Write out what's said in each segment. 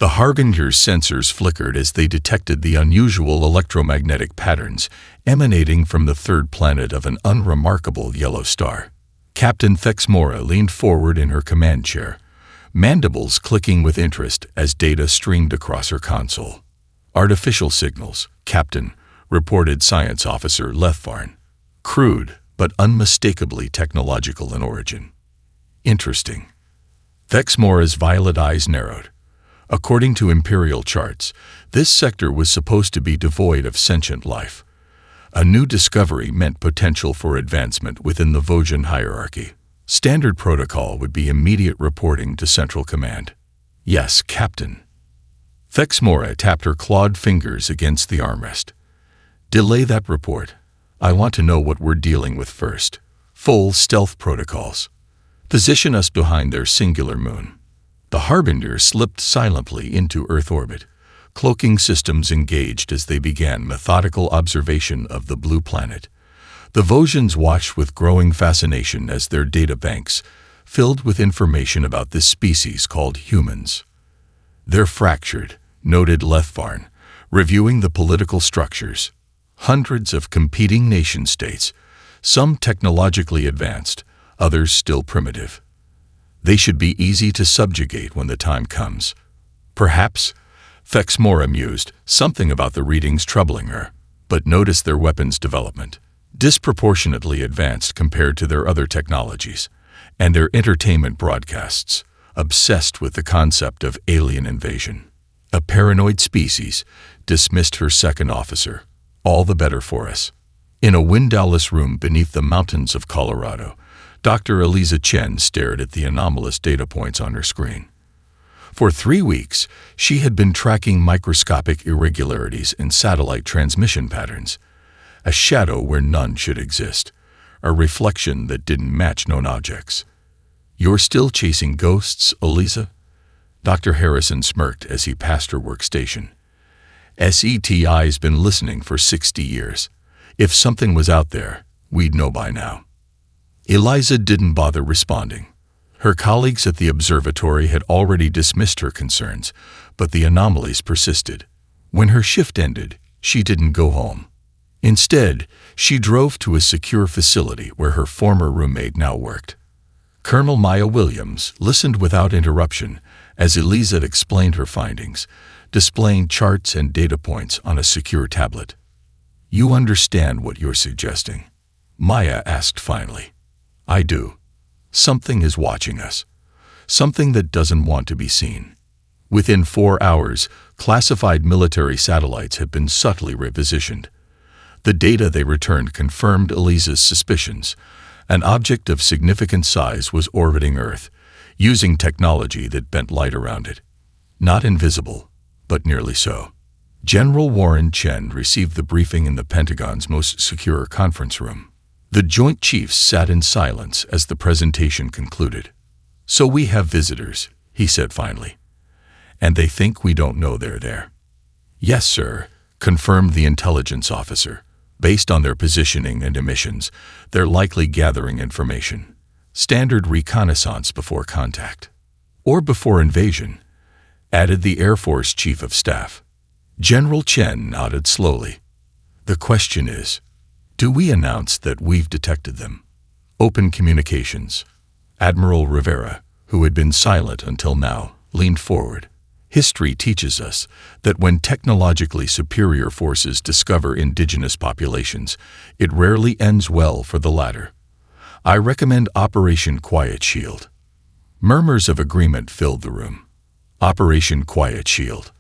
The Harbinger's sensors flickered as they detected the unusual electromagnetic patterns emanating from the third planet of an unremarkable yellow star. Captain Thexmora leaned forward in her command chair, mandibles clicking with interest as data streamed across her console. "Artificial signals, Captain," reported Science Officer Lethvarn. "Crude, but unmistakably technological in origin." "Interesting." Thexmora's violet eyes narrowed. According to Imperial charts, this sector was supposed to be devoid of sentient life. A new discovery meant potential for advancement within the Vosgian hierarchy. Standard protocol would be immediate reporting to Central Command. "Yes, Captain." Thexmora tapped her clawed fingers against the armrest. "Delay that report. I want to know what we're dealing with first. Full stealth protocols. Position us behind their singular moon." The Harbinger slipped silently into Earth orbit, cloaking systems engaged as they began methodical observation of the blue planet. The Vosgians watched with growing fascination as their data banks filled with information about this species called humans. "They're fractured," noted Lethvarn, reviewing the political structures. "Hundreds of competing nation-states, some technologically advanced, others still primitive. They should be easy to subjugate when the time comes." "Perhaps," Thexmora mused, something about the readings troubling her, but noticed their weapons development, disproportionately advanced compared to their other technologies, and their entertainment broadcasts, obsessed with the concept of alien invasion. "A paranoid species," dismissed her second officer. "All the better for us." In a windowless room beneath the mountains of Colorado, Dr. Eliza Chen stared at the anomalous data points on her screen. For 3 weeks, she had been tracking microscopic irregularities in satellite transmission patterns, a shadow where none should exist, a reflection that didn't match known objects. "You're still chasing ghosts, Eliza?" Dr. Harrison smirked as he passed her workstation. "SETI's been listening for 60 years. If something was out there, we'd know by now." Eliza didn't bother responding. Her colleagues at the observatory had already dismissed her concerns, but the anomalies persisted. When her shift ended, she didn't go home. Instead, she drove to a secure facility where her former roommate now worked. Colonel Maya Williams listened without interruption as Eliza explained her findings, displaying charts and data points on a secure tablet. "You understand what you're suggesting?" Maya asked finally. "I do. Something is watching us. Something that doesn't want to be seen." Within 4 hours, classified military satellites had been subtly repositioned. The data they returned confirmed Eliza's suspicions. An object of significant size was orbiting Earth, using technology that bent light around it. Not invisible, but nearly so. General Warren Chen received the briefing in the Pentagon's most secure conference room. The Joint Chiefs sat in silence as the presentation concluded. "So we have visitors," he said finally. "And they think we don't know they're there." "Yes, sir," confirmed the intelligence officer. "Based on their positioning and emissions, they're likely gathering information. Standard reconnaissance before contact." "Or before invasion," added the Air Force Chief of Staff. General Chen nodded slowly. "The question is, do we announce that we've detected them?" Open communications. Admiral Rivera, who had been silent until now, leaned forward. "History teaches us that when technologically superior forces discover indigenous populations, it rarely ends well for the latter. I recommend Operation Quiet Shield." Murmurs of agreement filled the room. Operation Quiet Shield,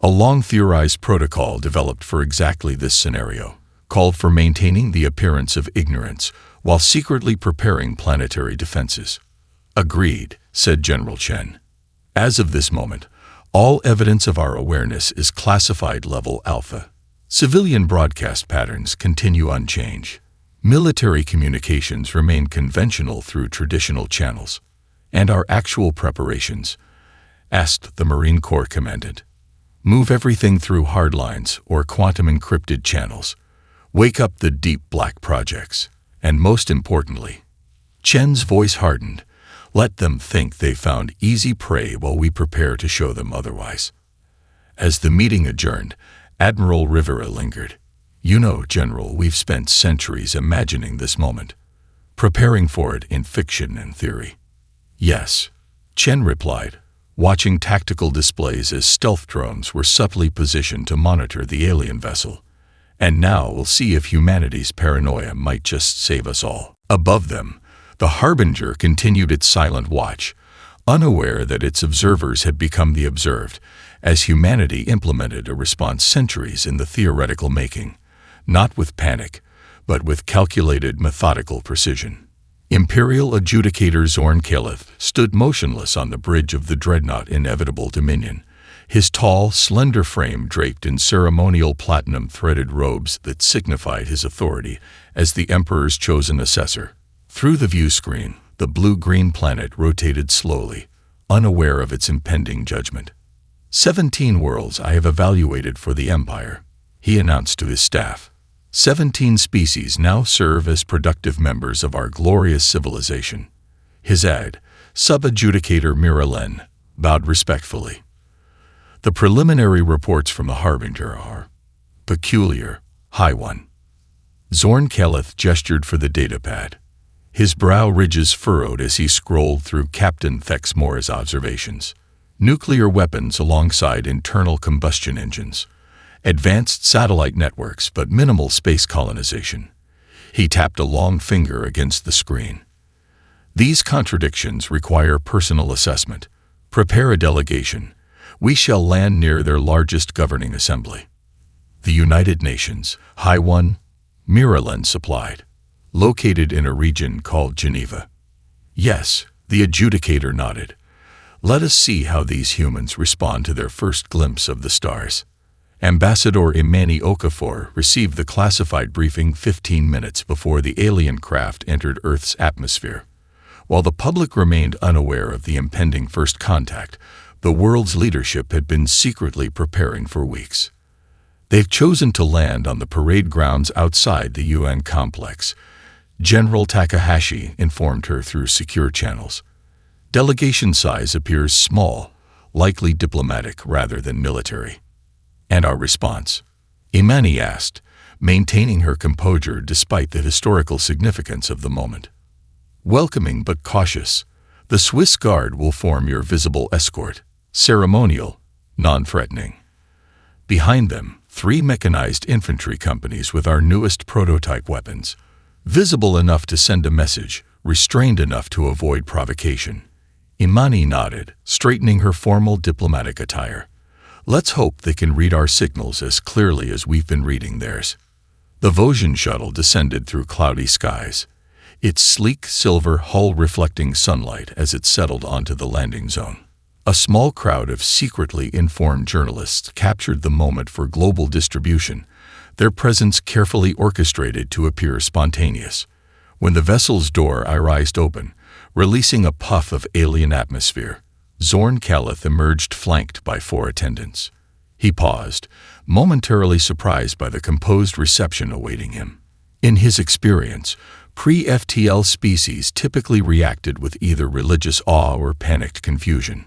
a long-theorized protocol developed for exactly this scenario, called for maintaining the appearance of ignorance while secretly preparing planetary defenses. "Agreed," said General Chen. "As of this moment, all evidence of our awareness is classified level alpha. Civilian broadcast patterns continue unchanged. Military communications remain conventional through traditional channels. And our actual preparations?" asked the Marine Corps Commandant. "Move everything through hardlines or quantum-encrypted channels. Wake up the deep black projects. And most importantly," Chen's voice hardened, "let them think they found easy prey while we prepare to show them otherwise." As the meeting adjourned, Admiral Rivera lingered. "You know, General, we've spent centuries imagining this moment, preparing for it in fiction and theory." "Yes," Chen replied, watching tactical displays as stealth drones were subtly positioned to monitor the alien vessel. "And now we'll see if humanity's paranoia might just save us all." Above them, the Harbinger continued its silent watch, unaware that its observers had become the observed, as humanity implemented a response centuries in the theoretical making, not with panic, but with calculated, methodical precision. Imperial Adjudicator Zorn Calith stood motionless on the bridge of the dreadnought Inevitable Dominion, his tall, slender frame draped in ceremonial platinum-threaded robes that signified his authority as the Emperor's chosen assessor. Through the view screen, the blue-green planet rotated slowly, unaware of its impending judgment. 17 worlds I have evaluated for the Empire," he announced to his staff. 17 species now serve as productive members of our glorious civilization. His aide, Sub-Adjudicator Miralen, bowed respectfully. "The preliminary reports from the Harbinger are peculiar, High One." Zorn Calith gestured for the datapad. His brow ridges furrowed as he scrolled through Captain Thexmora's observations. Nuclear weapons alongside internal combustion engines. Advanced satellite networks but minimal space colonization. He tapped a long finger against the screen. "These contradictions require personal assessment. Prepare a delegation. We shall land near their largest governing assembly." "The United Nations, High One," Miralen supplied, "located in a region called Geneva." "Yes," the adjudicator nodded. "Let us see how these humans respond to their first glimpse of the stars." Ambassador Imani Okafor received the classified briefing 15 minutes before the alien craft entered Earth's atmosphere. While the public remained unaware of the impending first contact, the world's leadership had been secretly preparing for weeks. "They've chosen to land on the parade grounds outside the UN complex," General Takahashi informed her through secure channels. "Delegation size appears small, likely diplomatic rather than military." "And our response?" Imani asked, maintaining her composure despite the historical significance of the moment. "Welcoming but cautious. The Swiss Guard will form your visible escort. Ceremonial, non-threatening. Behind them, 3 mechanized infantry companies with our newest prototype weapons. Visible enough to send a message, restrained enough to avoid provocation." Imani nodded, straightening her formal diplomatic attire. "Let's hope they can read our signals as clearly as we've been reading theirs." The Vosgian shuttle descended through cloudy skies, its sleek silver hull reflecting sunlight as it settled onto the landing zone. A small crowd of secretly informed journalists captured the moment for global distribution, their presence carefully orchestrated to appear spontaneous. When the vessel's door irised open, releasing a puff of alien atmosphere, Zorn Calith emerged flanked by 4 attendants. He paused, momentarily surprised by the composed reception awaiting him. In his experience, pre-FTL species typically reacted with either religious awe or panicked confusion.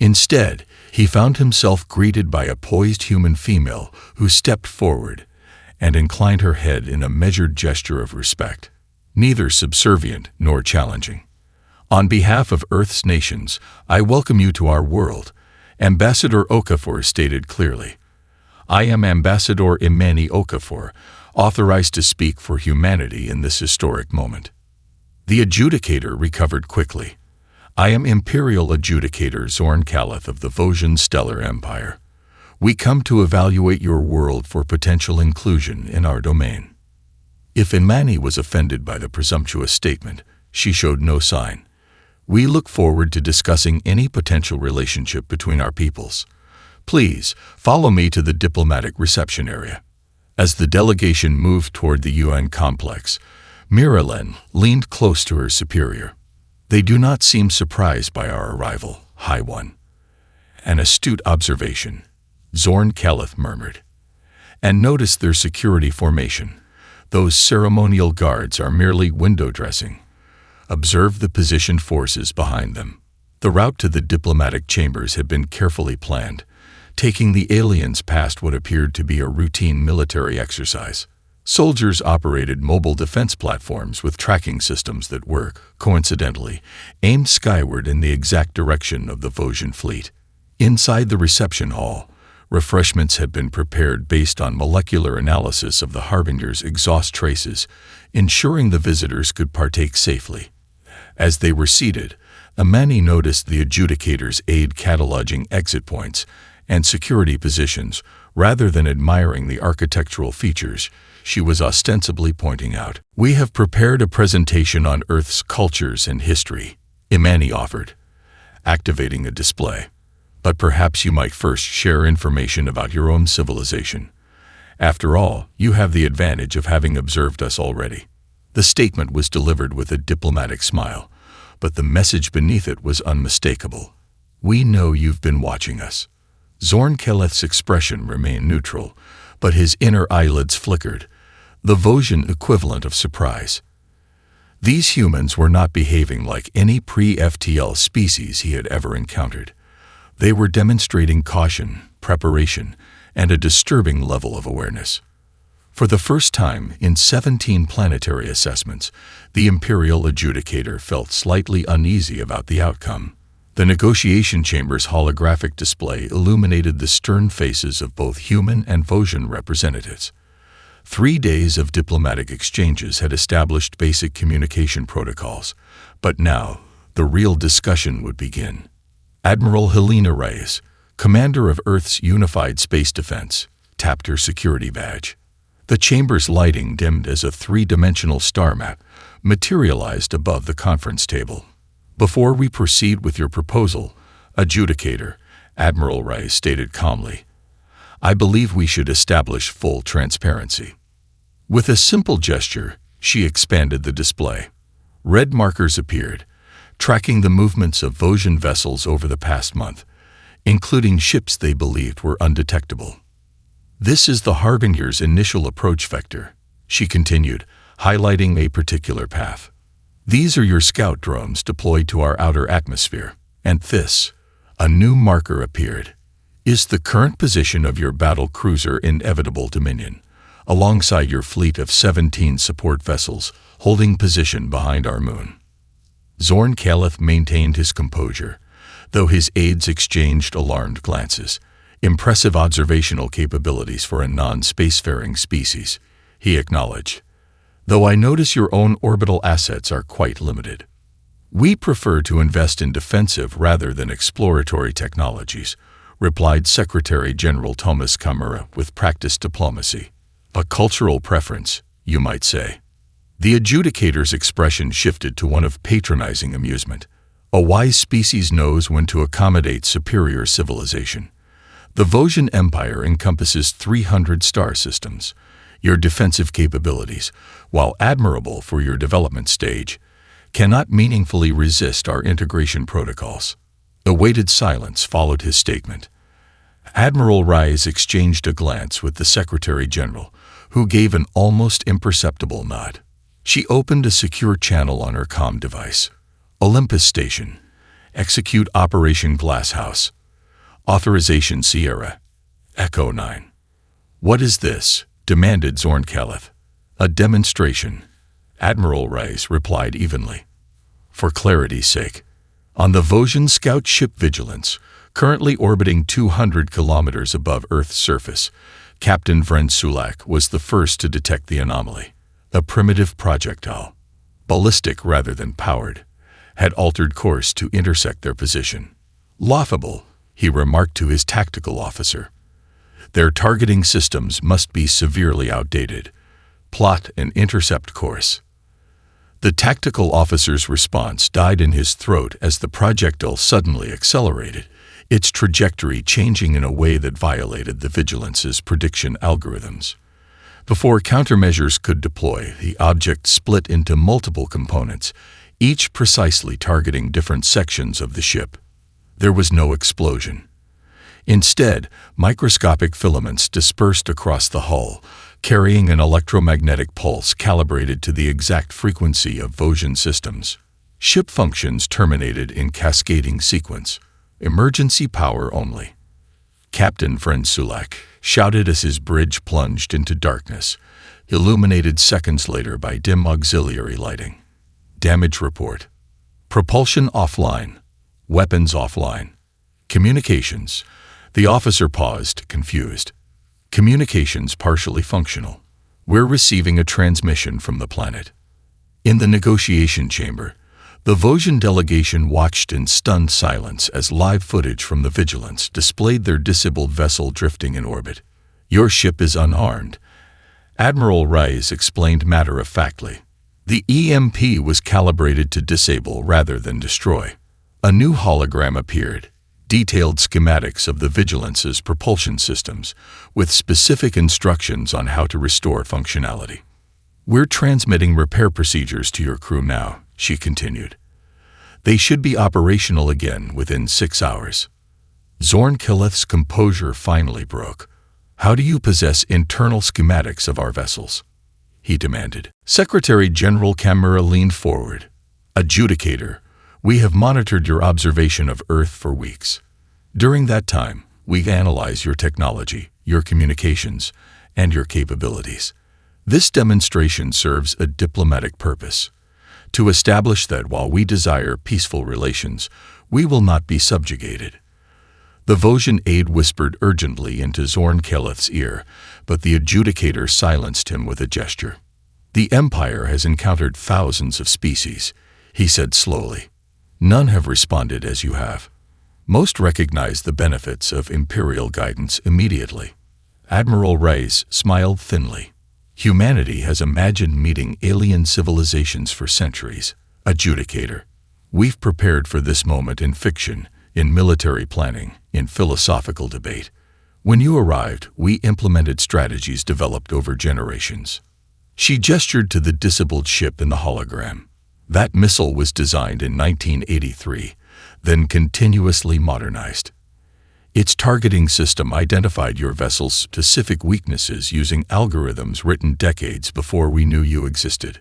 Instead, he found himself greeted by a poised human female who stepped forward and inclined her head in a measured gesture of respect, neither subservient nor challenging. "On behalf of Earth's nations, I welcome you to our world," Ambassador Okafor stated clearly. "I am Ambassador Imani Okafor, authorized to speak for humanity in this historic moment." The adjudicator recovered quickly. "I am Imperial Adjudicator Zorn Calith of the Vosgian Stellar Empire. We come to evaluate your world for potential inclusion in our domain." If Imani was offended by the presumptuous statement, she showed no sign. "We look forward to discussing any potential relationship between our peoples. Please, follow me to the diplomatic reception area." As the delegation moved toward the UN complex, Miralen leaned close to her superior. "They do not seem surprised by our arrival, High One." "An astute observation," Zorn Calith murmured. "And notice their security formation. Those ceremonial guards are merely window dressing. Observe the positioned forces behind them." The route to the diplomatic chambers had been carefully planned, taking the aliens past what appeared to be a routine military exercise. Soldiers operated mobile defense platforms with tracking systems that were, coincidentally, aimed skyward in the exact direction of the Vosgian fleet. Inside the reception hall, refreshments had been prepared based on molecular analysis of the Harbinger's exhaust traces, ensuring the visitors could partake safely. As they were seated, Amani noticed the adjudicator's aide cataloging exit points and security positions rather than admiring the architectural features she was ostensibly pointing out. "We have prepared a presentation on Earth's cultures and history," Imani offered, activating a display. "But perhaps you might first share information about your own civilization. After all, you have the advantage of having observed us already." The statement was delivered with a diplomatic smile, but the message beneath it was unmistakable. "We know you've been watching us." Zorn Keleth's expression remained neutral, but his inner eyelids flickered, the Vosgian equivalent of surprise. These humans were not behaving like any pre-FTL species he had ever encountered. They were demonstrating caution, preparation, and a disturbing level of awareness. For the first time in 17 planetary assessments, the Imperial Adjudicator felt slightly uneasy about the outcome. The negotiation chamber's holographic display illuminated the stern faces of both human and Vosgian representatives. 3 days of diplomatic exchanges had established basic communication protocols, but now the real discussion would begin. Admiral Helena Reyes, commander of Earth's Unified Space Defense, tapped her security badge. The chamber's lighting dimmed as a 3-dimensional star map materialized above the conference table. "Before we proceed with your proposal, Adjudicator," Admiral Reyes stated calmly, "I believe we should establish full transparency." With a simple gesture, she expanded the display. Red markers appeared, tracking the movements of Vosgian vessels over the past month, including ships they believed were undetectable. "This is the Harbinger's initial approach vector," she continued, highlighting a particular path. "These are your scout drones deployed to our outer atmosphere, and this," a new marker appeared, "is the current position of your battle cruiser Inevitable Dominion, alongside your fleet of 17 support vessels holding position behind our moon." Zorn Keleth maintained his composure, though his aides exchanged alarmed glances. "Impressive observational capabilities for a non-spacefaring species," he acknowledged, "though I notice your own orbital assets are quite limited. We prefer to invest in defensive rather than exploratory technologies," replied Secretary General Thomas Kamura with practiced diplomacy. "A cultural preference, you might say." The adjudicator's expression shifted to one of patronizing amusement. "A wise species knows when to accommodate superior civilization. The Vosgian Empire encompasses 300 star systems. Your defensive capabilities, while admirable for your development stage, cannot meaningfully resist our integration protocols." A weighted silence followed his statement. Admiral Reyes exchanged a glance with the Secretary General, who gave an almost imperceptible nod. She opened a secure channel on her comm device. "Olympus Station. Execute Operation Glasshouse. Authorization Sierra. Echo 9. "What is this?" demanded Zorn Keleth. "A demonstration," Admiral Reyes replied evenly. "For clarity's sake. On the Vosgian scout ship Vigilance, currently orbiting 200 kilometers above Earth's surface, Captain Vren Sulak was the first to detect the anomaly. A primitive projectile, ballistic rather than powered, had altered course to intersect their position. "Laughable," he remarked to his tactical officer. "Their targeting systems must be severely outdated. Plot and intercept course." The tactical officer's response died in his throat as the projectile suddenly accelerated, its trajectory changing in a way that violated the Vigilance's prediction algorithms. Before countermeasures could deploy, the object split into multiple components, each precisely targeting different sections of the ship. There was no explosion. Instead, microscopic filaments dispersed across the hull, carrying an electromagnetic pulse calibrated to the exact frequency of Vosgian systems. Ship functions terminated in cascading sequence. Emergency power only. Captain Sulak shouted as his bridge plunged into darkness, illuminated seconds later by dim auxiliary lighting. Damage report. Propulsion offline. Weapons offline. Communications. The officer paused, confused. Communications partially functional. We're receiving a transmission from the planet. In the negotiation chamber, the Vosgian delegation watched in stunned silence as live footage from the Vigilance displayed their disabled vessel drifting in orbit. Your ship is unarmed, Admiral Rice explained matter-of-factly. The EMP was calibrated to disable rather than destroy. A new hologram appeared, detailed schematics of the Vigilance's propulsion systems, with specific instructions on how to restore functionality. We're transmitting repair procedures to your crew now, she continued. They should be operational again within 6 hours. Zorn Kileth's composure finally broke. How do you possess internal schematics of our vessels? He demanded. Secretary General Camera leaned forward. Adjudicator, we have monitored your observation of Earth for weeks. During that time, we analyze your technology, your communications, and your capabilities. This demonstration serves a diplomatic purpose, to establish that while we desire peaceful relations, we will not be subjugated. The Vosgian aide whispered urgently into Zorn Kileth's ear, but the adjudicator silenced him with a gesture. The Empire has encountered thousands of species, he said slowly. None have responded as you have. Most recognize the benefits of Imperial guidance immediately. Admiral Rice smiled thinly. Humanity has imagined meeting alien civilizations for centuries. Adjudicator. We've prepared for this moment in fiction, in military planning, in philosophical debate. When you arrived, we implemented strategies developed over generations. She gestured to the disabled ship in the hologram. That missile was designed in 1983, then continuously modernized. Its targeting system identified your vessel's specific weaknesses using algorithms written decades before we knew you existed.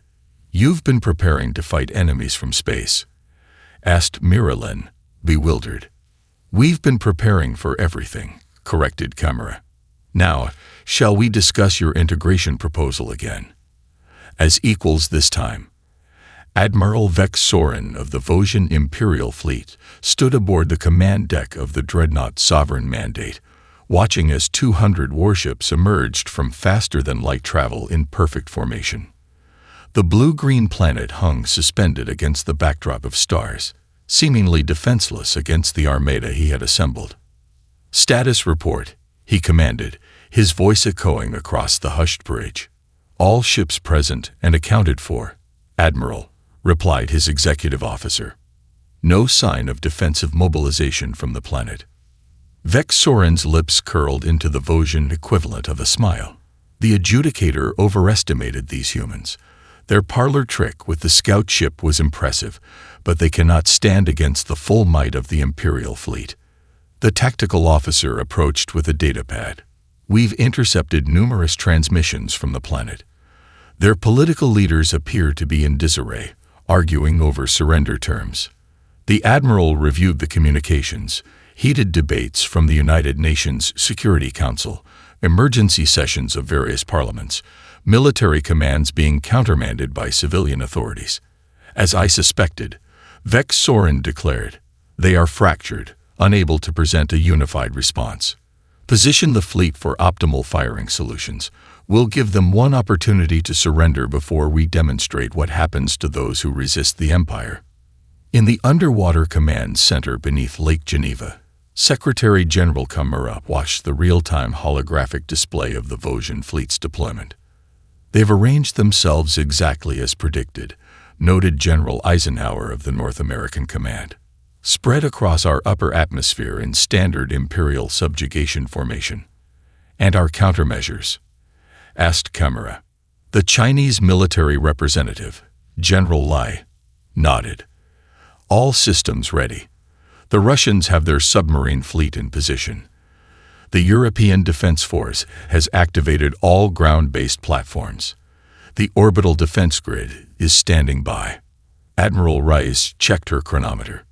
You've been preparing to fight enemies from space, asked Miralyn, bewildered. We've been preparing for everything, corrected Camera. Now, shall we discuss your integration proposal again? As equals this time. Admiral Vex Sorin of the Vosgian Imperial Fleet stood aboard the command deck of the dreadnought Sovereign Mandate, watching as 200 warships emerged from faster-than-light travel in perfect formation. The blue-green planet hung suspended against the backdrop of stars, seemingly defenseless against the armada he had assembled. Status report, he commanded, his voice echoing across the hushed bridge. All ships present and accounted for, Admiral, replied his executive officer. No sign of defensive mobilization from the planet. Vex Sorin's lips curled into the Vosgian equivalent of a smile. The adjudicator overestimated these humans. Their parlor trick with the scout ship was impressive, but they cannot stand against the full might of the Imperial fleet. The tactical officer approached with a datapad. We've intercepted numerous transmissions from the planet. Their political leaders appear to be in disarray, arguing over surrender terms. The Admiral reviewed the communications, heated debates from the United Nations Security Council, emergency sessions of various parliaments, military commands being countermanded by civilian authorities. As I suspected, Vex Sorin declared, they are fractured, unable to present a unified response. Position the fleet for optimal firing solutions. We'll give them one opportunity to surrender before we demonstrate what happens to those who resist the Empire. In the underwater command center beneath Lake Geneva, Secretary General Camera watched the real-time holographic display of the Vosgian fleet's deployment. They've arranged themselves exactly as predicted, noted General Eisenhower of the North American Command. Spread across our upper atmosphere in standard Imperial subjugation formation. And our countermeasures? Asked Camera. The Chinese military representative, General Lai, nodded. All systems ready. The Russians have their submarine fleet in position. The European Defense Force has activated all ground-based platforms. The orbital defense grid is standing by. Admiral Rice checked her chronometer.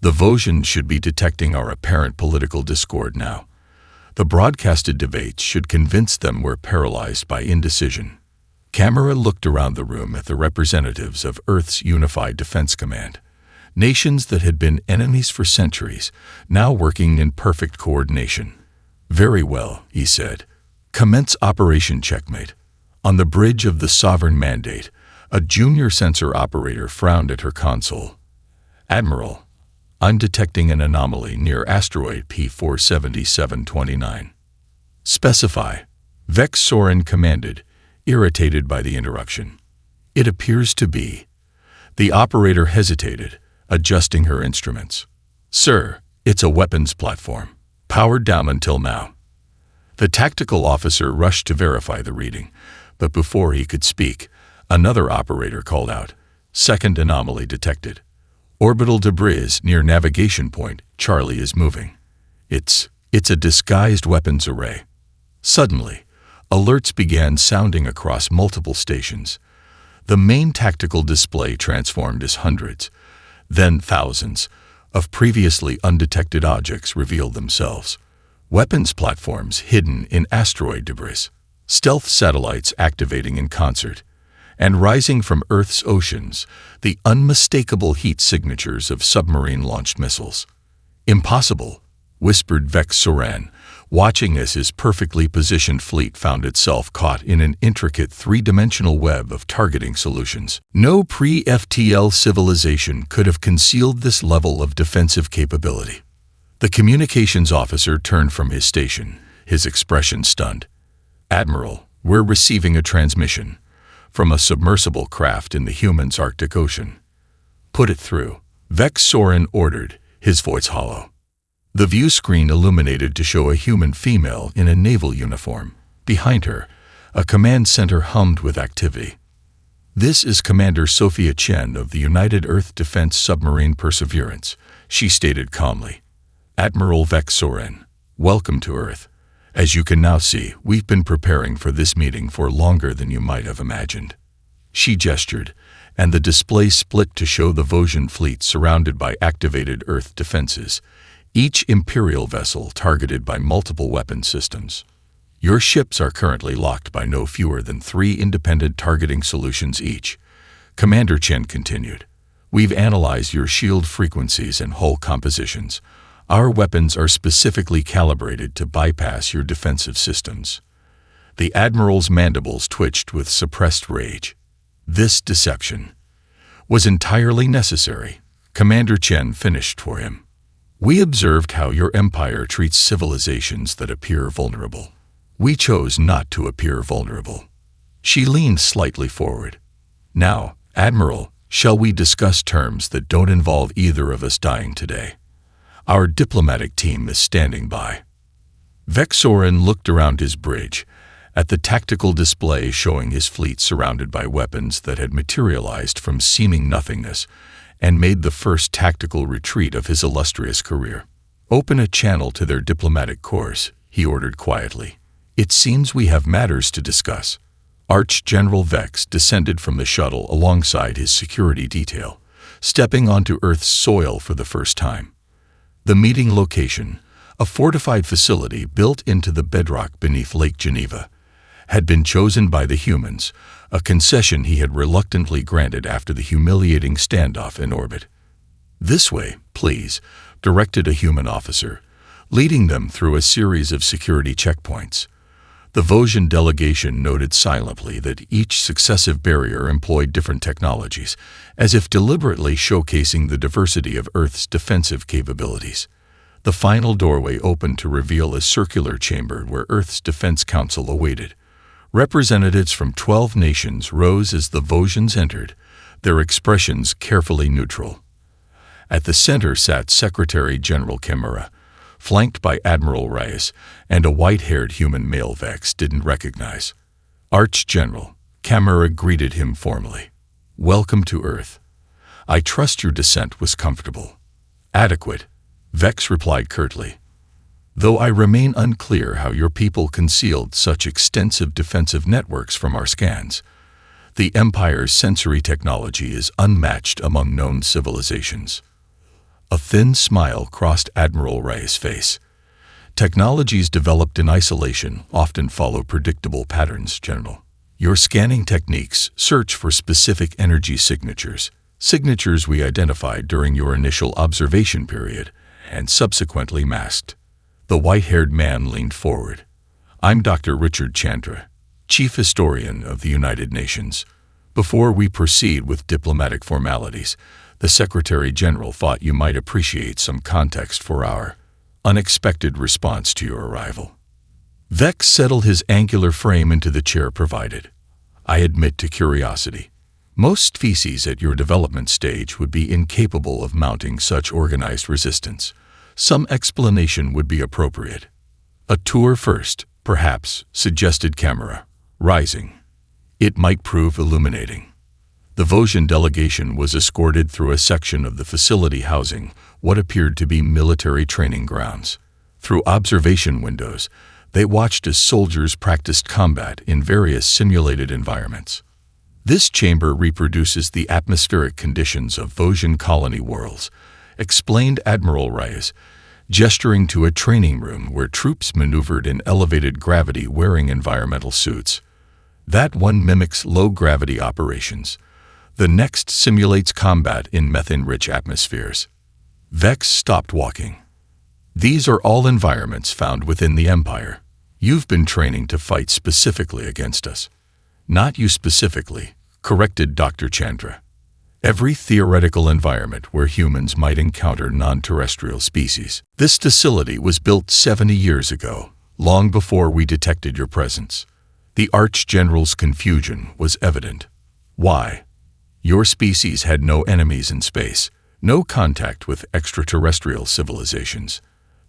The Vosgians should be detecting our apparent political discord now. The broadcasted debates should convince them we're paralyzed by indecision. Camera looked around the room at the representatives of Earth's Unified Defense Command. Nations that had been enemies for centuries, now working in perfect coordination. "Very well," he said. "Commence Operation Checkmate." On the bridge of the Sovereign Mandate, a junior sensor operator frowned at her console. "Admiral, I'm detecting an anomaly near asteroid P47729. "Specify," Vex Soren commanded, irritated by the interruption. "It appears to be." The operator hesitated, adjusting her instruments. "Sir, it's a weapons platform. Powered down until now." The tactical officer rushed to verify the reading, but before he could speak, another operator called out, "Second anomaly detected. Orbital debris near navigation point, Charlie is moving. It's a disguised weapons array." Suddenly, alerts began sounding across multiple stations. The main tactical display transformed as hundreds, then thousands, of previously undetected objects revealed themselves. Weapons platforms hidden in asteroid debris, stealth satellites activating in concert, and rising from Earth's oceans, the unmistakable heat signatures of submarine-launched missiles. "Impossible," whispered Vex Soren, watching as his perfectly positioned fleet found itself caught in an intricate three-dimensional web of targeting solutions. No pre-FTL civilization could have concealed this level of defensive capability. The communications officer turned from his station, his expression stunned. "Admiral, we're receiving a transmission from a submersible craft in the humans' Arctic Ocean." "Put it through," Vex Soren ordered, his voice hollow. The view screen illuminated to show a human female in a naval uniform. Behind her, a command center hummed with activity. "This is Commander Sophia Chen of the United Earth Defense Submarine Perseverance," she stated calmly. "Admiral Vex Soren, welcome to Earth. As you can now see, we've been preparing for this meeting for longer than you might have imagined." She gestured, and the display split to show the Vosgian fleet surrounded by activated Earth defenses, each Imperial vessel targeted by multiple weapon systems. "Your ships are currently locked by no fewer than 3 independent targeting solutions each," Commander Chen continued. "We've analyzed your shield frequencies and hull compositions. Our weapons are specifically calibrated to bypass your defensive systems." The Admiral's mandibles twitched with suppressed rage. This deception was entirely necessary. Commander Chen finished for him. "We observed how your empire treats civilizations that appear vulnerable. We chose not to appear vulnerable." She leaned slightly forward. "Now, Admiral, shall we discuss terms that don't involve either of us dying today? Our diplomatic team is standing by." Vex Soren looked around his bridge, at the tactical display showing his fleet surrounded by weapons that had materialized from seeming nothingness, and made the first tactical retreat of his illustrious career. "Open a channel to their diplomatic course," he ordered quietly. "It seems we have matters to discuss." Arch-General Vex descended from the shuttle alongside his security detail, stepping onto Earth's soil for the first time. The meeting location, a fortified facility built into the bedrock beneath Lake Geneva, had been chosen by the humans, a concession he had reluctantly granted after the humiliating standoff in orbit. "This way, please," directed a human officer, leading them through a series of security checkpoints. The Vosgian delegation noted silently that each successive barrier employed different technologies, as if deliberately showcasing the diversity of Earth's defensive capabilities. The final doorway opened to reveal a circular chamber where Earth's Defense Council awaited. Representatives from 12 nations rose as the Vosgians entered, their expressions carefully neutral. At the center sat Secretary General Chimera, flanked by Admiral Reyes and a white-haired human male Vex didn't recognize. Arch-General Chimera greeted him formally. "Welcome to Earth. I trust your descent was comfortable." "Adequate," Vex replied curtly. "Though I remain unclear how your people concealed such extensive defensive networks from our scans. The Empire's sensory technology is unmatched among known civilizations." A thin smile crossed Admiral Reyes' face. Technologies developed in isolation often follow predictable patterns, General. Your scanning techniques search for specific energy signatures we identified during your initial observation period and subsequently masked. The white-haired man leaned forward. I'm Dr. Richard Chandra, Chief Historian of the United Nations. Before we proceed with diplomatic formalities, the Secretary General thought you might appreciate some context for our unexpected response to your arrival. Vex settled his angular frame into the chair provided. I admit to curiosity. Most species at your development stage would be incapable of mounting such organized resistance. Some explanation would be appropriate. A tour first, perhaps, suggested Camera, rising. It might prove illuminating. The Vosgian delegation was escorted through a section of the facility housing what appeared to be military training grounds. Through observation windows, they watched as soldiers practiced combat in various simulated environments. This chamber reproduces the atmospheric conditions of Vosgian colony worlds, explained Admiral Reyes, gesturing to a training room where troops maneuvered in elevated gravity wearing environmental suits. That one mimics low-gravity operations. The next simulates combat in methane-rich atmospheres. Vex stopped walking. These are all environments found within the Empire. You've been training to fight specifically against us. Not you specifically, corrected Dr. Chandra. Every theoretical environment where humans might encounter non-terrestrial species. This facility was built 70 years ago, long before we detected your presence. The Arch-General's confusion was evident. Why? Your species had no enemies in space, no contact with extraterrestrial civilizations.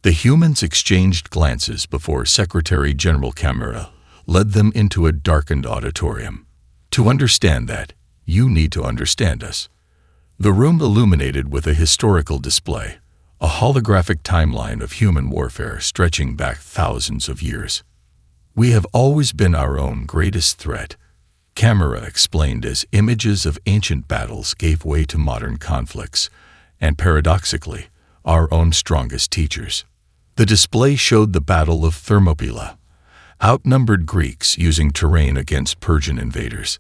The humans exchanged glances before Secretary General Camera led them into a darkened auditorium. To understand that, you need to understand us. The room illuminated with a historical display, a holographic timeline of human warfare stretching back thousands of years. We have always been our own greatest threat, Camera explained as images of ancient battles gave way to modern conflicts, and paradoxically, our own strongest teachers. The display showed the Battle of Thermopylae, outnumbered Greeks using terrain against Persian invaders.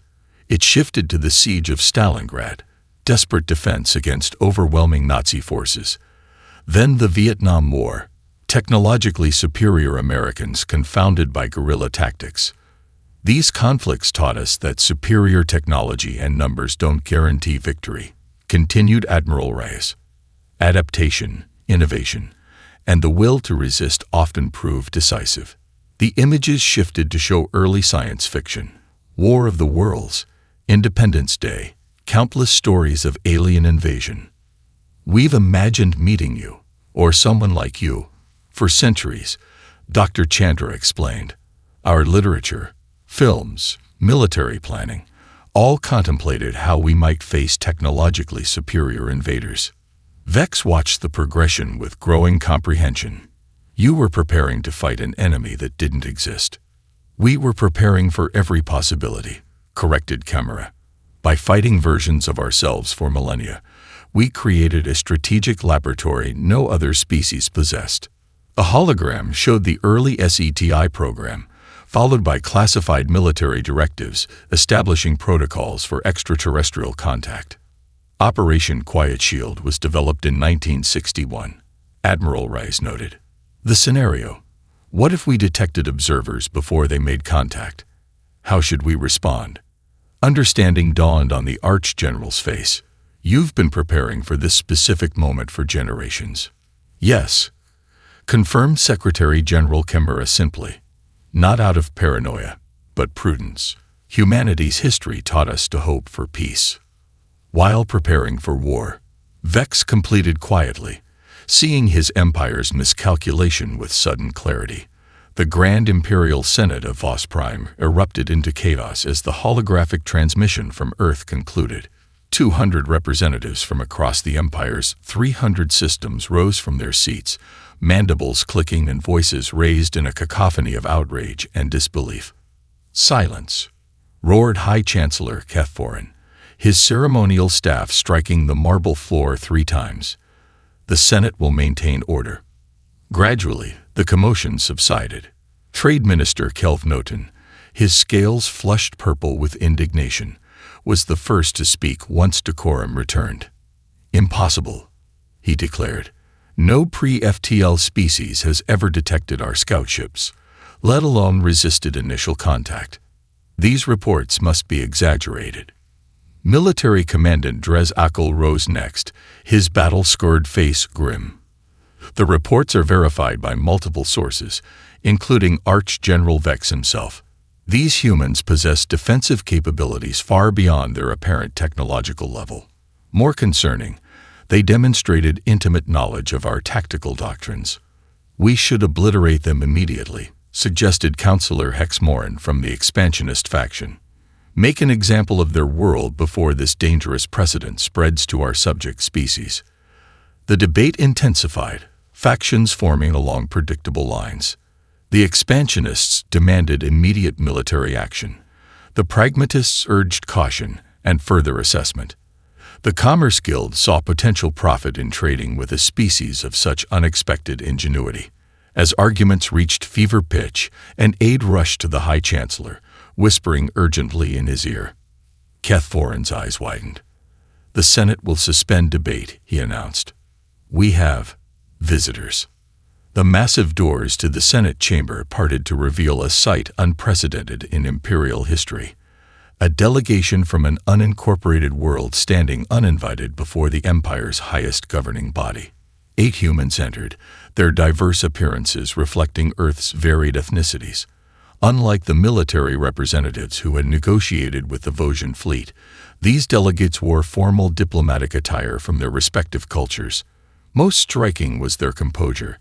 It shifted to the siege of Stalingrad, desperate defense against overwhelming Nazi forces. Then the Vietnam War, technologically superior Americans confounded by guerrilla tactics. These conflicts taught us that superior technology and numbers don't guarantee victory, continued Admiral Reyes. Adaptation, innovation, and the will to resist often prove decisive. The images shifted to show early science fiction, War of the Worlds, Independence Day, countless stories of alien invasion. We've imagined meeting you, or someone like you, for centuries, Dr. Chandra explained. Our literature, films, military planning, all contemplated how we might face technologically superior invaders. Vex watched the progression with growing comprehension. You were preparing to fight an enemy that didn't exist. We were preparing for every possibility, corrected Camera. By fighting versions of ourselves for millennia, we created a strategic laboratory no other species possessed. A hologram showed the early SETI program, followed by classified military directives establishing protocols for extraterrestrial contact. Operation Quiet Shield was developed in 1961, Admiral Reyes noted. The scenario: what if we detected observers before they made contact? How should we respond? Understanding dawned on the Arch-General's face. You've been preparing for this specific moment for generations. Yes, confirmed Secretary General Camera simply. Not out of paranoia, but prudence. Humanity's history taught us to hope for peace. While preparing for war, Vex completed quietly, seeing his empire's miscalculation with sudden clarity. The Grand Imperial Senate of Vos Prime erupted into chaos as the holographic transmission from Earth concluded. 200 representatives from across the Empire's 300 systems rose from their seats, mandibles clicking and voices raised in a cacophony of outrage and disbelief. Silence, roared High Chancellor Kethorin, his ceremonial staff striking the marble floor 3 times. The Senate will maintain order. Gradually, the commotion subsided. Trade Minister Kelv Noten, his scales flushed purple with indignation, was the first to speak once decorum returned. "Impossible," he declared. "No pre-FTL species has ever detected our scout ships, let alone resisted initial contact. These reports must be exaggerated." Military Commandant Drez Akil rose next, his battle-scarred face grim. "The reports are verified by multiple sources, including Arch-General Vex himself. These humans possess defensive capabilities far beyond their apparent technological level. More concerning, they demonstrated intimate knowledge of our tactical doctrines. We should obliterate them immediately," suggested Councillor Hexmoran from the expansionist faction. "Make an example of their world before this dangerous precedent spreads to our subject species." The debate intensified, factions forming along predictable lines. The expansionists demanded immediate military action. The pragmatists urged caution and further assessment. The Commerce Guild saw potential profit in trading with a species of such unexpected ingenuity. As arguments reached fever pitch, an aide rushed to the High Chancellor, whispering urgently in his ear. Kethforan's eyes widened. "The Senate will suspend debate," he announced. "We have visitors." The massive doors to the Senate chamber parted to reveal a sight unprecedented in imperial history. A delegation from an unincorporated world standing uninvited before the Empire's highest governing body. 8 humans entered, their diverse appearances reflecting Earth's varied ethnicities. Unlike the military representatives who had negotiated with the Vosgian fleet, these delegates wore formal diplomatic attire from their respective cultures. Most striking was their composure.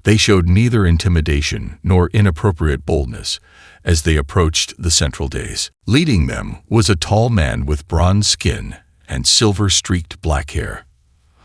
They showed neither intimidation nor inappropriate boldness as they approached the central dais. Leading them was a tall man with bronze skin and silver-streaked black hair.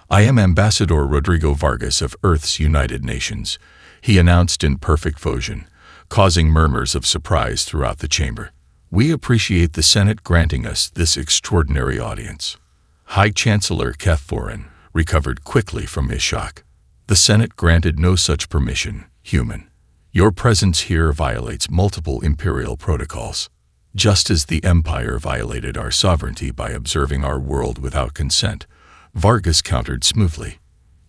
"I am Ambassador Rodrigo Vargas of Earth's United Nations," he announced in perfect Vosgian, causing murmurs of surprise throughout the chamber. "We appreciate the Senate granting us this extraordinary audience." High Chancellor Kethforan recovered quickly from his shock. "The Senate granted no such permission, human. Your presence here violates multiple imperial protocols. Just as the Empire violated our sovereignty by observing our world without consent," Vargas countered smoothly.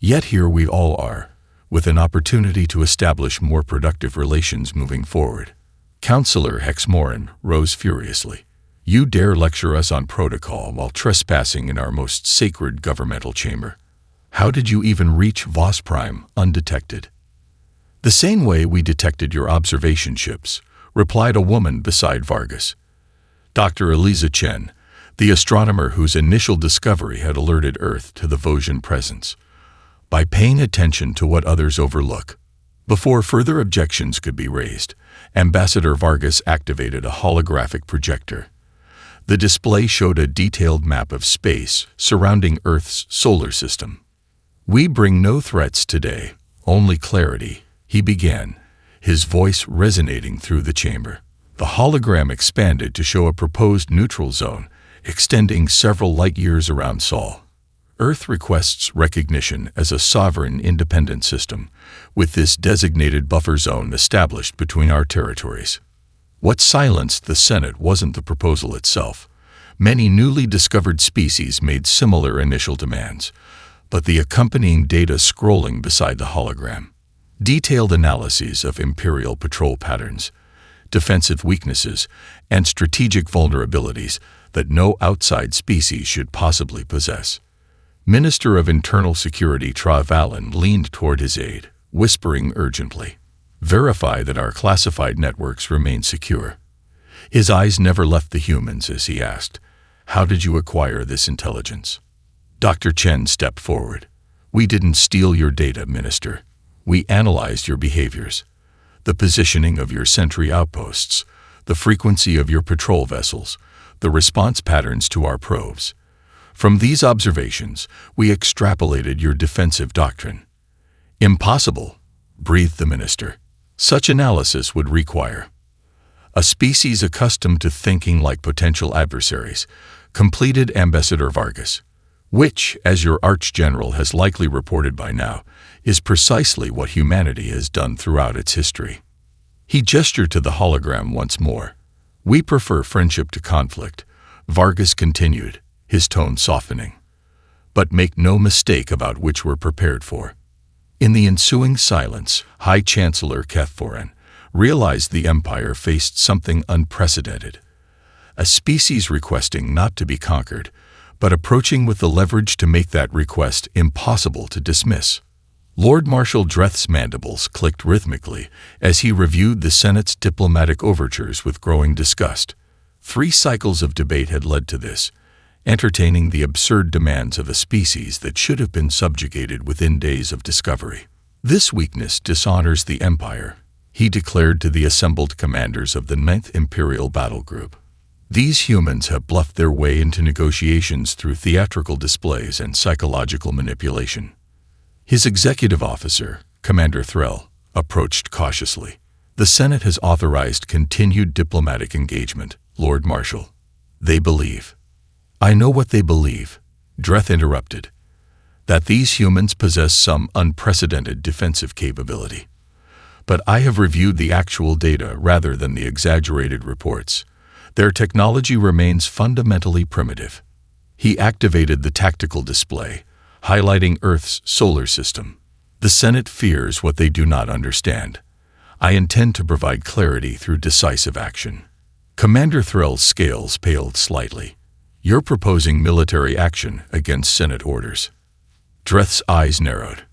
"Yet here we all are, with an opportunity to establish more productive relations moving forward." Councillor Hexmoran rose furiously. "You dare lecture us on protocol while trespassing in our most sacred governmental chamber? How did you even reach Vos Prime undetected?" "The same way we detected your observation ships," replied a woman beside Vargas. Dr. Eliza Chen, the astronomer whose initial discovery had alerted Earth to the Vosgian presence. "By paying attention to what others overlook." Before further objections could be raised, Ambassador Vargas activated a holographic projector. The display showed a detailed map of space surrounding Earth's solar system. "We bring no threats today, only clarity," he began, his voice resonating through the chamber. The hologram expanded to show a proposed neutral zone, extending several light-years around Sol. "Earth requests recognition as a sovereign independent system, with this designated buffer zone established between our territories." What silenced the Senate wasn't the proposal itself. Many newly discovered species made similar initial demands, but the accompanying data scrolling beside the hologram. Detailed analyses of Imperial patrol patterns, defensive weaknesses, and strategic vulnerabilities that no outside species should possibly possess. Minister of Internal Security Tra Valen leaned toward his aide, whispering urgently, "Verify that our classified networks remain secure." His eyes never left the humans as he asked, "How did you acquire this intelligence?" Dr. Chen stepped forward. "We didn't steal your data, Minister. We analyzed your behaviors. The positioning of your sentry outposts, the frequency of your patrol vessels, the response patterns to our probes. From these observations, we extrapolated your defensive doctrine." "Impossible," breathed the minister. "Such analysis would require a species accustomed to thinking like potential adversaries," completed Ambassador Vargas. which, as your Arch-General has likely reported by now, is precisely what humanity has done throughout its history. He gestured to the hologram once more. We prefer friendship to conflict, Vargas continued, his tone softening. But make no mistake about which we're prepared for. In the ensuing silence, High Chancellor Kethoran realized the Empire faced something unprecedented. A species requesting not to be conquered, but approaching with the leverage to make that request impossible to dismiss. Lord Marshal Dreth's mandibles clicked rhythmically as he reviewed the Senate's diplomatic overtures with growing disgust. 3 cycles of debate had led to this, entertaining the absurd demands of a species that should have been subjugated within days of discovery. This weakness dishonors the Empire, he declared to the assembled commanders of the 9th Imperial Battle Group. These humans have bluffed their way into negotiations through theatrical displays and psychological manipulation. His executive officer, Commander Threll, approached cautiously. The Senate has authorized continued diplomatic engagement, Lord Marshal. They believe. I know what they believe, Dreth interrupted. That these humans possess some unprecedented defensive capability. But I have reviewed the actual data rather than the exaggerated reports. Their technology remains fundamentally primitive. He activated the tactical display, highlighting Earth's solar system. The Senate fears what they do not understand. I intend to provide clarity through decisive action. Commander Threll's scales paled slightly. You're proposing military action against Senate orders. Dreth's eyes narrowed.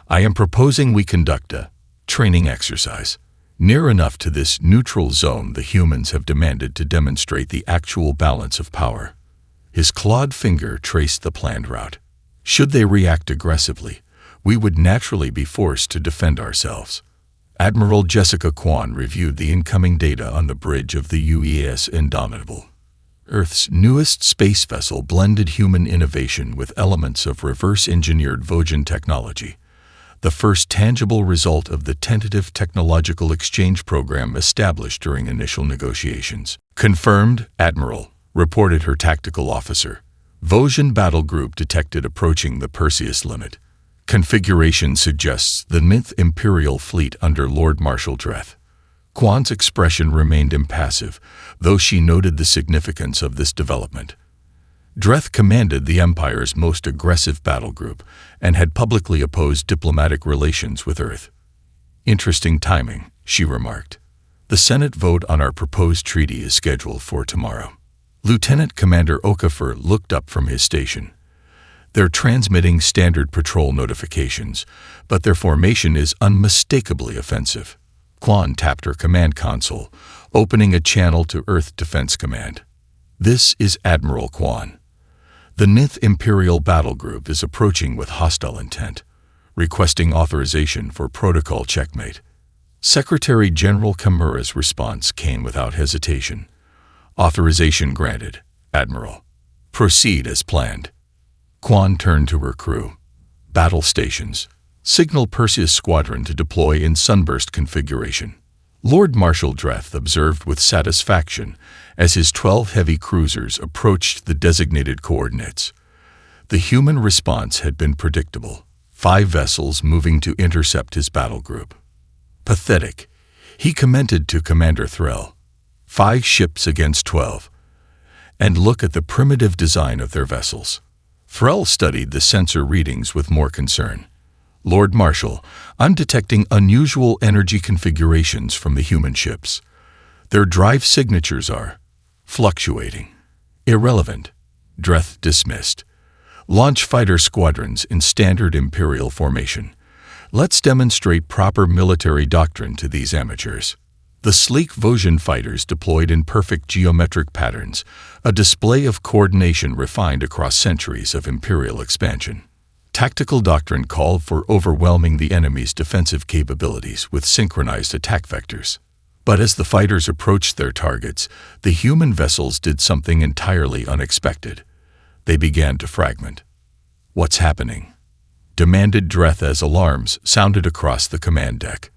I am proposing we conduct a training exercise. Near enough to this neutral zone the humans have demanded to demonstrate the actual balance of power. His clawed finger traced the planned route. Should they react aggressively, we would naturally be forced to defend ourselves. Admiral Jessica Kwan reviewed the incoming data on the bridge of the UES Indomitable. Earth's newest space vessel blended human innovation with elements of reverse-engineered Vojan technology, the first tangible result of the tentative technological exchange program established during initial negotiations. Confirmed, Admiral, reported her tactical officer. Vojan battle group detected approaching the Perseus limit. Configuration suggests the 9th Imperial Fleet under Lord Marshal Dreth. Kwan's expression remained impassive, though she noted the significance of this development. Dreth commanded the Empire's most aggressive battle group and had publicly opposed diplomatic relations with Earth. Interesting timing, she remarked. The Senate vote on our proposed treaty is scheduled for tomorrow. Lieutenant Commander Okafor looked up from his station. They're transmitting standard patrol notifications, but their formation is unmistakably offensive. Kwan tapped her command console, opening a channel to Earth Defense Command. This is Admiral Kwan. The 9th Imperial Battle Group is approaching with hostile intent, requesting authorization for protocol checkmate. Secretary General Kimura's response came without hesitation. Authorization granted, Admiral. Proceed as planned. Kwan turned to her crew. Battle stations. Signal Perseus Squadron to deploy in sunburst configuration. Lord Marshal Dreth observed with satisfaction as his 12 heavy cruisers approached the designated coordinates. The human response had been predictable. 5 vessels moving to intercept his battle group. Pathetic, he commented to Commander Threll. 5 ships against 12. And look at the primitive design of their vessels. Threll studied the sensor readings with more concern. Lord Marshal, I'm detecting unusual energy configurations from the human ships. Their drive signatures are fluctuating. Irrelevant, Dreth dismissed. Launch fighter squadrons in standard Imperial formation. Let's demonstrate proper military doctrine to these amateurs. The sleek Vojan fighters deployed in perfect geometric patterns, a display of coordination refined across centuries of Imperial expansion. Tactical doctrine called for overwhelming the enemy's defensive capabilities with synchronized attack vectors. But as the fighters approached their targets, the human vessels did something entirely unexpected. They began to fragment. What's happening? Demanded Dreth as alarms sounded across the command deck.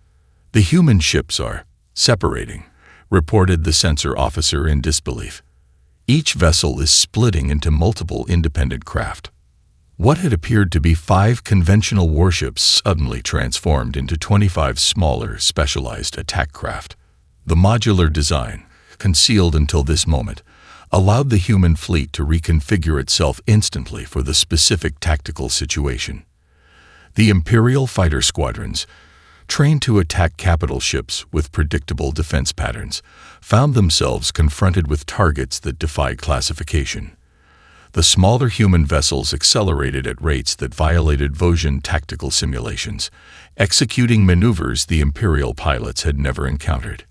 The human ships are separating, reported the sensor officer in disbelief. Each vessel is splitting into multiple independent craft. What had appeared to be 5 conventional warships suddenly transformed into 25 smaller, specialized attack craft. The modular design, concealed until this moment, allowed the human fleet to reconfigure itself instantly for the specific tactical situation. The Imperial fighter squadrons, trained to attack capital ships with predictable defense patterns, found themselves confronted with targets that defied classification. The smaller human vessels accelerated at rates that violated Vosgian tactical simulations, executing maneuvers the Imperial pilots had never encountered.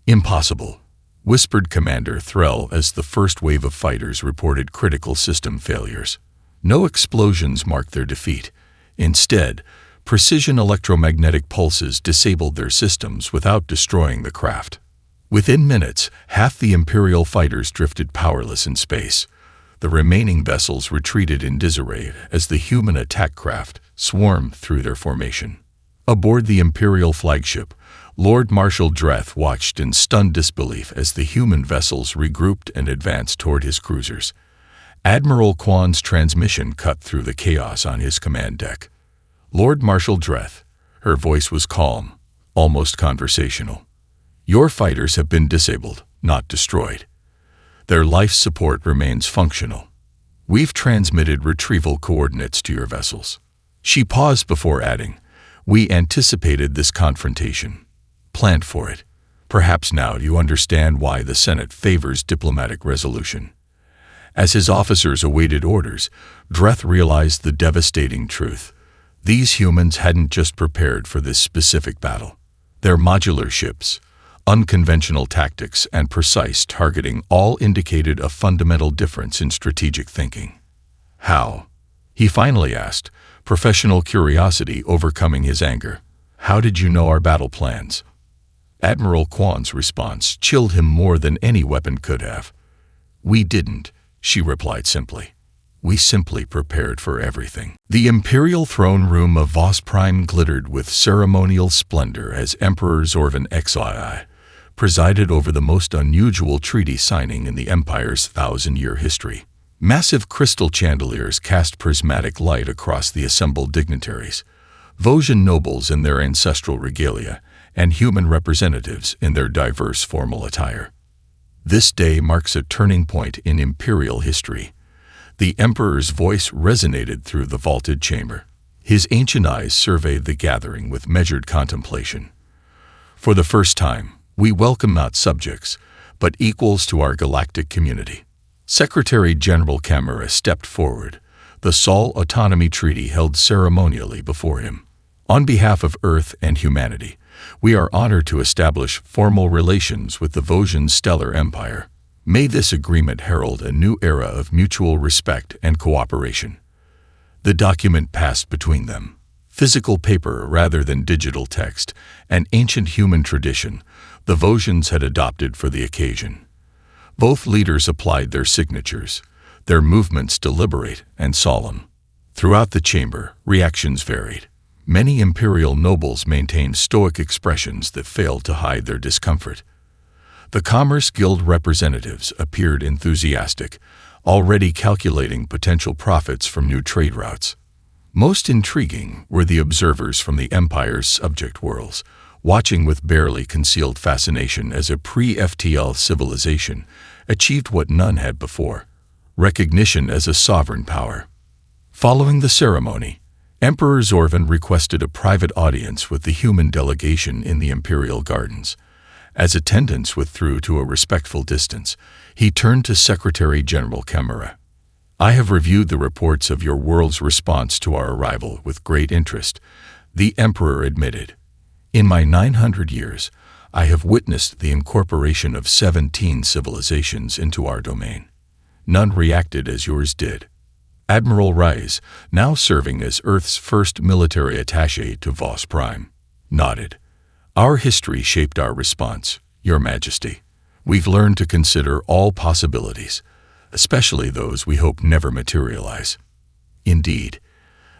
"Impossible," whispered Commander Threll as the first wave of fighters reported critical system failures. No explosions marked their defeat. Instead, precision electromagnetic pulses disabled their systems without destroying the craft. Within minutes, half the Imperial fighters drifted powerless in space. The remaining vessels retreated in disarray as the human attack craft swarmed through their formation. Aboard the Imperial flagship, Lord Marshal Dreth watched in stunned disbelief as the human vessels regrouped and advanced toward his cruisers. Admiral Quan's transmission cut through the chaos on his command deck. "Lord Marshal Dreth," her voice was calm, almost conversational. "Your fighters have been disabled, not destroyed. Their life support remains functional. We've transmitted retrieval coordinates to your vessels." She paused before adding, "We anticipated this confrontation, planned for it. Perhaps now you understand why the Senate favors diplomatic resolution." As his officers awaited orders, Dreth realized the devastating truth. These humans hadn't just prepared for this specific battle. Their modular ships, unconventional tactics, and precise targeting all indicated a fundamental difference in strategic thinking. "How?" he finally asked, professional curiosity overcoming his anger. "How did you know our battle plans?" Admiral Quan's response chilled him more than any weapon could have. "We didn't," she replied simply. "We simply prepared for everything." The Imperial throne room of Vos Prime glittered with ceremonial splendor as Emperor Zorvan XII presided over the most unusual treaty signing in the Empire's 1,000-year history. Massive crystal chandeliers cast prismatic light across the assembled dignitaries, Vosgian nobles in their ancestral regalia, and human representatives in their diverse formal attire. This day marks a turning point in Imperial history. The Emperor's voice resonated through the vaulted chamber. His ancient eyes surveyed the gathering with measured contemplation. "For the first time, we welcome not subjects, but equals to our galactic community." Secretary General Camera stepped forward, the Sol Autonomy Treaty held ceremonially before him. "On behalf of Earth and humanity, we are honored to establish formal relations with the Vosgian Stellar Empire. May this agreement herald a new era of mutual respect and cooperation." The document passed between them. Physical paper rather than digital text, an ancient human tradition the Vosgians had adopted for the occasion. Both leaders applied their signatures, their movements deliberate and solemn. Throughout the chamber, reactions varied. Many Imperial nobles maintained stoic expressions that failed to hide their discomfort. The Commerce Guild representatives appeared enthusiastic, already calculating potential profits from new trade routes. Most intriguing were the observers from the Empire's subject worlds, watching with barely concealed fascination as a pre-FTL civilization achieved what none had before: recognition as a sovereign power. Following the ceremony, Emperor Zorvan requested a private audience with the human delegation in the Imperial Gardens. As attendants withdrew to a respectful distance, he turned to Secretary General Camera. "I have reviewed the reports of your world's response to our arrival with great interest," the Emperor admitted. "In my 900 years, I have witnessed the incorporation of 17 civilizations into our domain. None reacted as yours did." Admiral Rise, now serving as Earth's first military attaché to Vos Prime, nodded. "Our history shaped our response, Your Majesty. We've learned to consider all possibilities, especially those we hope never materialize." Indeed,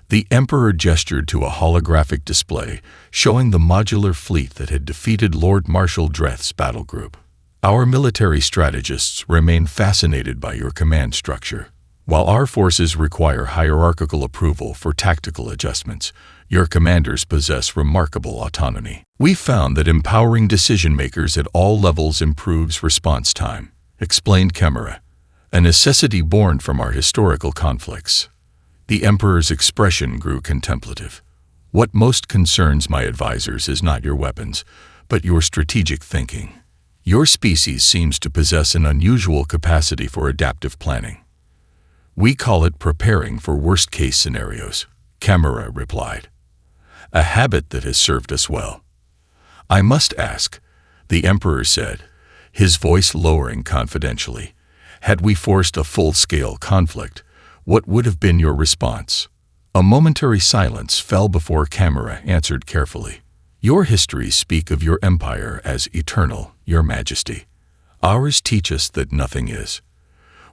the Emperor gestured to a holographic display showing the modular fleet that had defeated Lord Marshal Dreth's battle group. "Our military strategists remain fascinated by your command structure. While our forces require hierarchical approval for tactical adjustments, your commanders possess remarkable autonomy. We found that empowering decision-makers at all levels improves response time, explained Chimera, a necessity born from our historical conflicts. The Emperor's expression grew contemplative. What most concerns my advisors is not your weapons, but your strategic thinking. Your species seems to possess an unusual capacity for adaptive planning. We call it preparing for worst-case scenarios, Chimera replied. A habit that has served us well. I must ask, the Emperor said, his voice lowering confidentially, had we forced a full-scale conflict, what would have been your response? A momentary silence fell before Chimera answered carefully. Your histories speak of your empire as eternal, your majesty. Ours teach us that nothing is.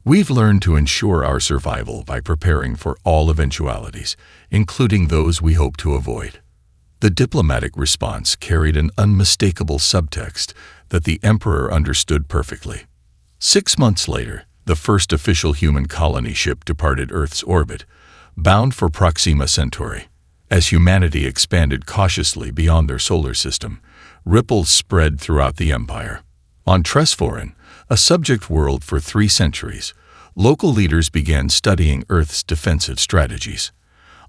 We've learned to ensure our survival by preparing for all eventualities, including those we hope to avoid. The diplomatic response carried an unmistakable subtext that the Emperor understood perfectly. 6 months later, the first official human colony ship departed Earth's orbit, bound for Proxima Centauri. As humanity expanded cautiously beyond their solar system, ripples spread throughout the empire. On Tresforan, a subject world for 3 centuries, local leaders began studying Earth's defensive strategies.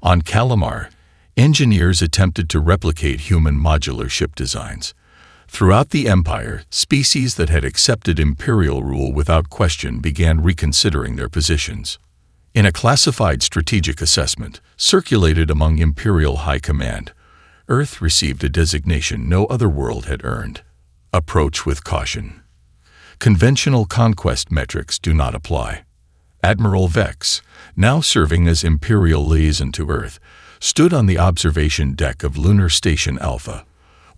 On Calamar, engineers attempted to replicate human modular ship designs. Throughout the empire, species that had accepted imperial rule without question began reconsidering their positions. In a classified strategic assessment, circulated among Imperial High Command, Earth received a designation no other world had earned. Approach with caution. Conventional conquest metrics do not apply. Admiral Vex, now serving as Imperial liaison to Earth, stood on the observation deck of Lunar Station Alpha,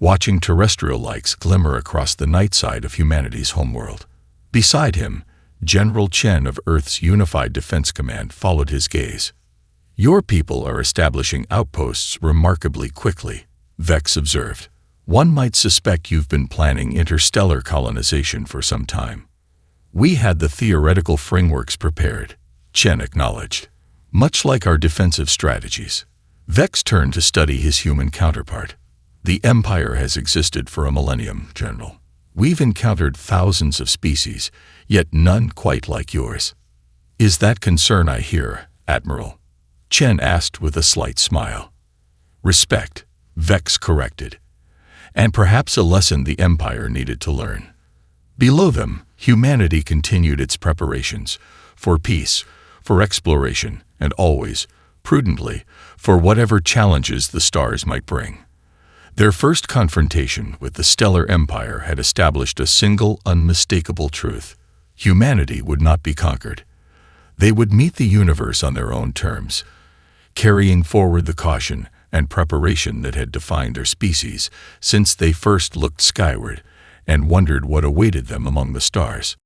watching terrestrial lights glimmer across the night side of humanity's homeworld. Beside him, General Chen of Earth's Unified Defense Command followed his gaze. Your people are establishing outposts remarkably quickly, Vex observed. One might suspect you've been planning interstellar colonization for some time. We had the theoretical frameworks prepared, Chen acknowledged. Much like our defensive strategies. Vex turned to study his human counterpart. The Empire has existed for a millennium, General. We've encountered thousands of species, yet none quite like yours. Is that concern I hear, Admiral? Chen asked with a slight smile. Respect, Vex corrected. And perhaps a lesson the Empire needed to learn. Below them, humanity continued its preparations for peace, for exploration, and always, prudently, for whatever challenges the stars might bring. Their first confrontation with the stellar empire had established a single, unmistakable truth. Humanity would not be conquered. They would meet the universe on their own terms, carrying forward the caution and preparation that had defined their species since they first looked skyward and wondered what awaited them among the stars.